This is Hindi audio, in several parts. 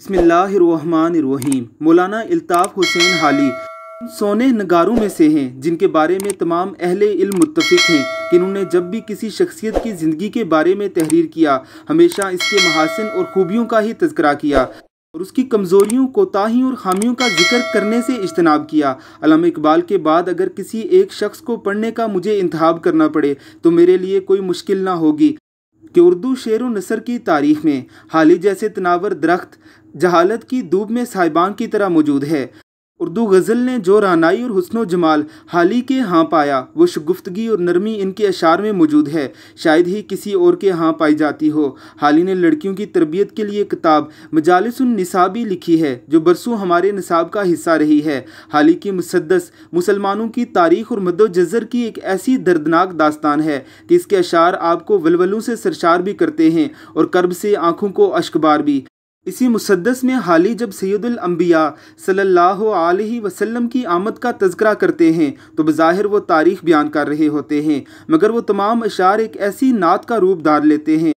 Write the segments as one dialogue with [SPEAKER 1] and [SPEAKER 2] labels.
[SPEAKER 1] बिस्मिल्लाहिर्रहमानिर्रहीम। मौलाना अल्ताफ़ हुसैन हाली सोने नगारों में से हैं जिनके बारे में तमाम अहले इल्म मुत्तफ़िक़ हैं कि इन्होंने जब भी किसी शख्सियत की ज़िंदगी के बारे में तहरीर किया हमेशा इसके महासिन और खूबियों का ही तज़किरा किया और उसकी कमज़ोरियों, कोताहियों और खामियों का जिक्र करने से इज्तनाब किया। अल्लामा इकबाल के बाद अगर किसी एक शख्स को पढ़ने का मुझे इंतखाब करना पड़े तो मेरे लिए कोई मुश्किल ना होगी कि उर्दू शेर व नसर की तारीख में हाली जैसे तनावर दरख्त जहालत की धूप में साहिबान की तरह मौजूद है। उर्दू गज़ल ने जो रानाई और हुस्न व जमाल हाली के यहाँ पाया वो शगुफ्तगी और नरमी इनके अशार में मौजूद है, शायद ही किसी और के यहाँ पाई जाती हो। हाली ने लड़कियों की तरबियत के लिए किताब मजालिसुन निसा भी लिखी है जो बरसों हमारे निसाब का हिस्सा रही है। हाली की मुसद्दस मुसलमानों की तारीख़ और मद्दोजज़र की एक ऐसी दर्दनाक दास्तान है कि इसके अशार आपको वलवलों से सरशार भी करते हैं और कर्ब से आँखों को अश्कबार भी। इसी मुसद्दस में हाली जब सैयदुल अंबिया सल्लल्लाहु अलैहि वसल्लम की आमद का तज़किरा करते हैं तो बज़ाहिर वो तारीख़ बयान कर रहे होते हैं, मगर वो तमाम अशार एक ऐसी नात का रूप धार लेते हैं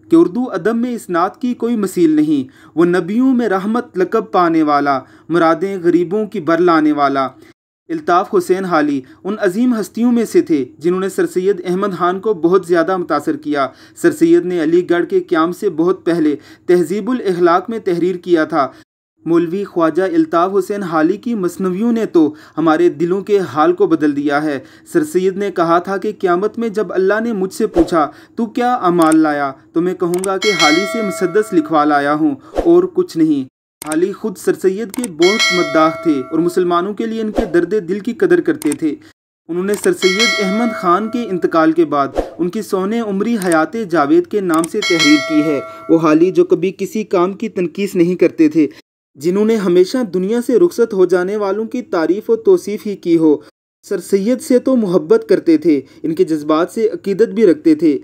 [SPEAKER 1] कि उर्दू अदब में इस नात की कोई मसील नहीं। वो नबियों में रहमत लक़ब पाने वाला, मुरादें गरीबों की बर लाने वाला। अल्ताफ़ हुसैन हाली उन अजीम हस्तियों में से थे जिन्होंने सर सैयद अहमद ख़ान को बहुत ज़्यादा मुतासर किया। सर सैयद ने अलीगढ़ के क़याम से बहुत पहले तहज़ीबुल अखलाक में तहरीर किया था। मौलवी ख्वाजा अल्ताफ़ हुसैन हाली की मसनवियों ने तो हमारे दिलों के हाल को बदल दिया है। सर सैयद ने कहा था कि क़यामत में जब अल्लाह ने मुझसे पूछा तू क्या अमाल लाया तो मैं कहूँगा कि हाली से मुसद्दस लिखवा लाया हूँ और कुछ नहीं। हाली खुद सर सैयद के बहुत मद्दाह थे और मुसलमानों के लिए इनके दर्द दिल की कदर करते थे। उन्होंने सर सैयद अहमद ख़ान के इंतकाल के बाद उनकी सोने उम्री हयात जावेद के नाम से तहरीर की है। वो हाली जो कभी किसी काम की तनकीस नहीं करते थे, जिन्होंने हमेशा दुनिया से रुखसत हो जाने वालों की तारीफ़ और तौसीफ़ ही की हो। सर सैयद से तो मोहब्बत करते थे, इनके जज्बात से अकीदत भी रखते थे।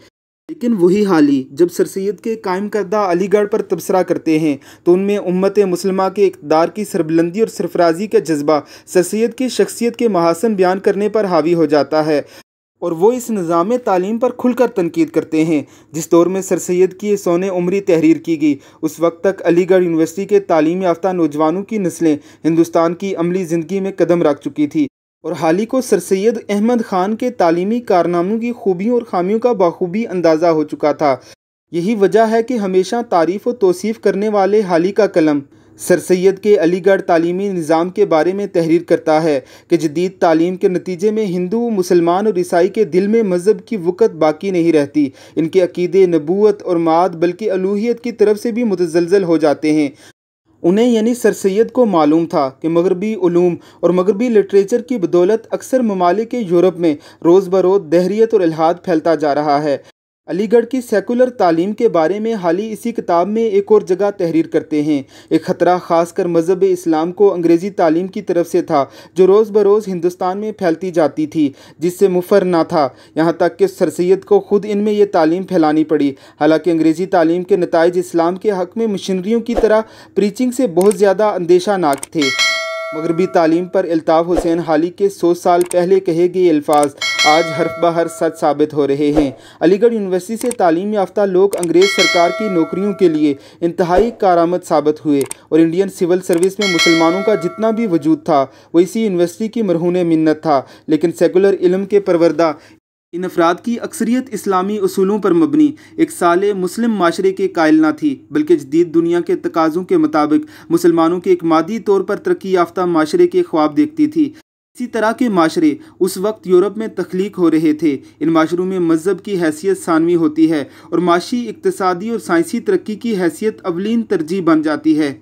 [SPEAKER 1] लेकिन वही हाली जब सर सैयद के कायम करदा अलीगढ़ पर तबसरा करते हैं तो उनमें उम्मत मुस्लिमा के इक़्तिदार की सरबुलंदी और सरफराजी का जज्बा सर सैयद की शख्सियत के महासन बयान करने पर हावी हो जाता है और वो इस निज़ाम तालीम पर खुलकर तनकीद करते हैं। जिस दौर में सर सैयद की सोने उम्री तहरीर की गई उस वक्त तक अलीगढ़ यूनिवर्सिटी के तालीम याफ्ता नौजवानों की नस्लें हिंदुस्तान की अमली ज़िंदगी में कदम रख चुकी थी और हाली को सर सैयद अहमद ख़ान के तालीमी कारनामों की खूबियों और खामियों का बाखूबी अंदाज़ा हो चुका था। यही वजह है कि हमेशा तारीफ़ और तौसीफ़ करने वाले हाली का कलम सर सैयद के अलीगढ़ तालीमी निज़ाम के बारे में तहरीर करता है कि जदीद तालीम के नतीजे में हिंदू, मुसलमान और ईसाई के दिल में मज़हब की वक़्त बाकी नहीं रहती। इनके अक़ीदे नबूवत और माद बल्कि अलूहियत की तरफ से भी मुतज़लज़ल हो जाते हैं। उन्हें यानी सर सैयद को मालूम था कि मगरबी उलूम और मगरबी लिटरेचर की बदौलत अक्सर ममालिक यूरोप में रोज़ बरोज़ दहरियत और इल्हाद फैलता जा रहा है। अलीगढ़ की सेकुलर तालीम के बारे में हाली इसी किताब में एक और जगह तहरीर करते हैं। एक ख़तरा ख़ासकर मज़हब इस्लाम को अंग्रेज़ी तालीम की तरफ से था जो रोज़ बरोज़ हिंदुस्तान में फैलती जाती थी, जिससे मुफर ना था। यहाँ तक कि सर सैयद को ख़ुद इनमें ये तालीम फैलानी पड़ी। हालांकि अंग्रेज़ी तालीम के नताइज इस्लाम के हक़ में मशीनरियों की तरह प्रीचिंग से बहुत ज़्यादा अंदेशानाक थे। मगरबी तालीम पर अल्ताफ़ हुसैन हाली के 100 साल पहले कहे गए अल्फाज आज हर्फ ब हर्फ सच साबित हो रहे हैं। अलीगढ़ यूनिवर्सिटी से तालीम याफ्ता लोग अंग्रेज़ सरकार की नौकरियों के लिए इंतहाई कारआमद साबित हुए और इंडियन सिविल सर्विस में मुसलमानों का जितना भी वजूद था वो इसी यूनिवर्सिटी की मरहून मिन्नत था। लेकिन सेकुलर इल्म के परवरदा इन अफराद की अक्सरियत इस्लामी उसूलों पर मबनी एक साले मुस्लिम माशरे के कायल ना थी, बल्कि जदीद दुनिया के तकाज़ों के मुताबिक मुसलमानों के एक मादी तौर पर तरक्की याफ्ता माशरे के ख्वाब देखती थी। इसी तरह के माशरे उस वक्त यूरोप में तख्लीक हो रहे थे। इन माशरों में मज़हब की हैसियत सानवी होती है और माशी, इक़्तिसादी और साइंसी तरक्की की हैसियत अवलीन तरजीह बन जाती है।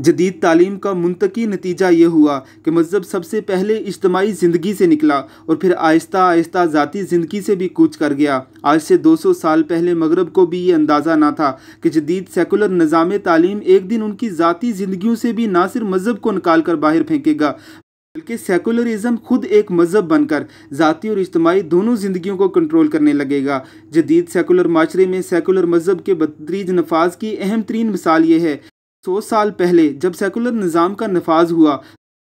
[SPEAKER 1] जदीद तालीम का मुंतकी नतीजा ये हुआ कि मज़हब सबसे पहले इज्तमाई ज़िंदगी से निकला और फिर आहिस्ता आहिस्ता ज़ाती ज़िंदगी से भी कूच कर गया। आज से 200 साल पहले मगरब को भी ये अंदाज़ा ना था कि जदीद सेकुलर निज़ाम तालीम एक दिन उनकी ज़ाती ज़िंदगियों से भी ना सिर्फ मज़हब को निकाल कर बाहर फेंकेगा बल्कि सेकुलरिज़म खुद एक मज़हब बनकर ज़ाती और इज्तमाई दोनों ज़िंदगियों को कंट्रोल करने लगेगा। जदीद सेकुलर माशरे में सेकुलर मज़हब के बदतरीज नफाज की अहम तरीन मिसाल ये है। 100 साल पहले जब सेकुलर निज़ाम का नफाज हुआ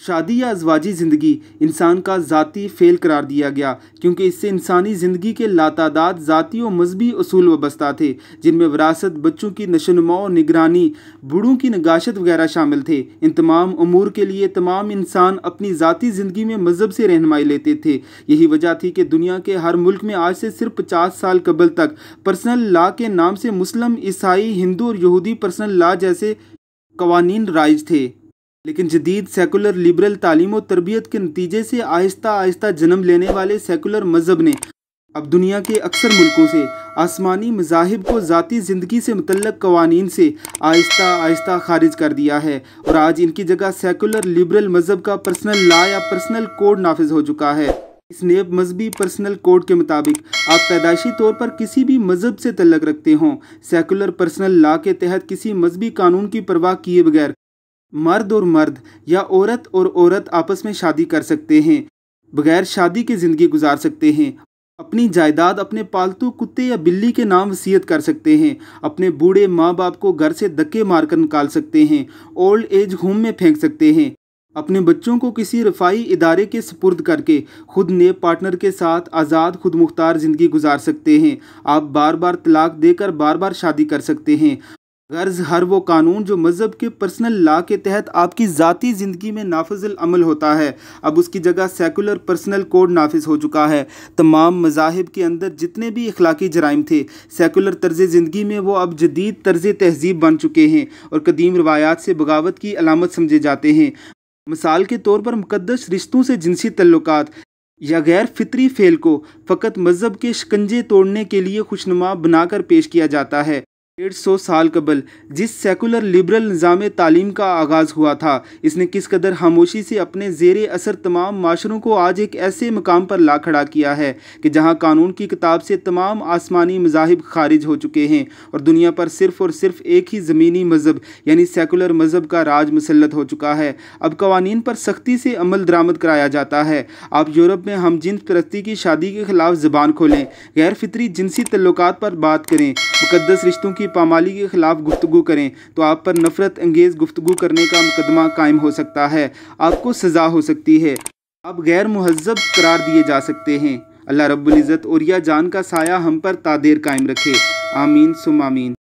[SPEAKER 1] शादी या अज़वाजी ज़िंदगी इंसान का ज़ाती फ़ेल करार दिया गया, क्योंकि इससे इंसानी ज़िंदगी के लातादाद ज़ाती और मजहबी असूल वाबस्ता थे, जिनमें विरासत, बच्चों की नशोनुमा और निगरानी, बूढ़ों की नगाशत वगैरह शामिल थे। इन तमाम अमूर के लिए तमाम इंसान अपनी ज़ाती ज़िंदगी में मज़हब से रहनुमाई लेते थे। यही वजह थी कि दुनिया के हर मुल्क में आज से सिर्फ 50 साल कबल तक पर्सनल लॉ के नाम से मुस्लिम, ईसाई, हिंदू और यहूदी पर्सनल लॉ जैसे कवानीन राइज थे। लेकिन जदीद सेकुलर लिबरल तालीम और तरबियत के नतीजे से आहिस्ता आहिस्ता जन्म लेने वाले सेकुलर मज़हब ने अब दुनिया के अक्सर मुल्कों से आसमानी मज़ाहिब को ज़ाती ज़िंदगी से मुतल्लक़ कवानीन से आहिस्ता आहिस्ता खारिज कर दिया है, और आज इनकी जगह सेकुलर लिबरल मज़हब का पर्सनल लॉ या पर्सनल कोड नाफिज हो चुका है। इस नए मजहबी पर्सनल कोड के मुताबिक आप पैदाइशी तौर पर किसी भी मज़हब से तल्लुक़ रखते हों, सेकुलर पर्सनल लॉ के तहत किसी मजहबी कानून की परवाह किए बगैर मर्द और मर्द या औरत और औरत आपस में शादी कर सकते हैं, बगैर शादी की ज़िंदगी गुजार सकते हैं, अपनी जायदाद अपने पालतू कुत्ते या बिल्ली के नाम वसीयत कर सकते हैं, अपने बूढ़े माँ बाप को घर से धक्के मारकर निकाल सकते हैं, ओल्ड एज होम में फेंक सकते हैं, अपने बच्चों को किसी रफ़ाई इदारे के सुपुर्द करके खुद नए पार्टनर के साथ आज़ाद खुद मुख्तार ज़िंदगी गुजार सकते हैं। आप बार बार तलाक देकर बार बार शादी कर सकते हैं। गर्ज हर वो कानून जो मज़हब के पर्सनल लॉ के तहत आपकी ज़ाती ज़िंदगी में नाफिज़ुल अमल होता है, अब उसकी जगह सेकुलर पर्सनल कोड नाफिज हो चुका है। तमाम मज़ाहिब के अंदर जितने भी अखलाकी जराइम थे सेकुलर तर्ज़ ज़िंदगी में, वो अब जदीद तर्ज़ तहज़ीब बन चुके हैं और कदीम रवायात से बगावत की अलामत समझे जाते हैं। मिसाल के तौर पर मुक़द्दस रिश्तों से जिनसी तल्लुकात या गैर फितरी फ़ेल को फ़कत मज़हब के शिकंजे तोड़ने के लिए खुशनुमा बनाकर पेश किया जाता है। 150 साल कबल जिस सेकुलर लिबरल निज़ाम तालीम का आगाज़ हुआ था, इसने किस कदर खामोशी से अपने ज़ेरे असर तमाम माशरों को आज एक ऐसे मकाम पर ला खड़ा किया है कि जहां कानून की किताब से तमाम आसमानी मज़ाहिब खारिज हो चुके हैं और दुनिया पर सिर्फ़ और सिर्फ एक ही ज़मीनी मज़हब यानी सेकुलर मज़हब का राज मुसल्लत हो चुका है। अब कवानीन पर सख्ती से अमल दरामद कराया जाता है। आप यूरोप में हम जिन्स परस्ती की शादी के ख़िलाफ़ ज़बान खोलें, गैर फितरी जिनसी तल्लुकात पर बात करें, मुक़द्दस रिश्तों की पामाली के ख़िलाफ़ गुफ्तगू करें, तो आप पर नफ़रत अंगेज़ गुफ्तगू करने का मुकदमा कायम हो सकता है। आपको सज़ा हो सकती है। आप गैर मुहज़्ज़ब करार दिए जा सकते हैं। अल्लाह रब्बुल इज़्ज़त और या जान का साया हम पर तादेर कायम रखे। आमीन सुम आमीन।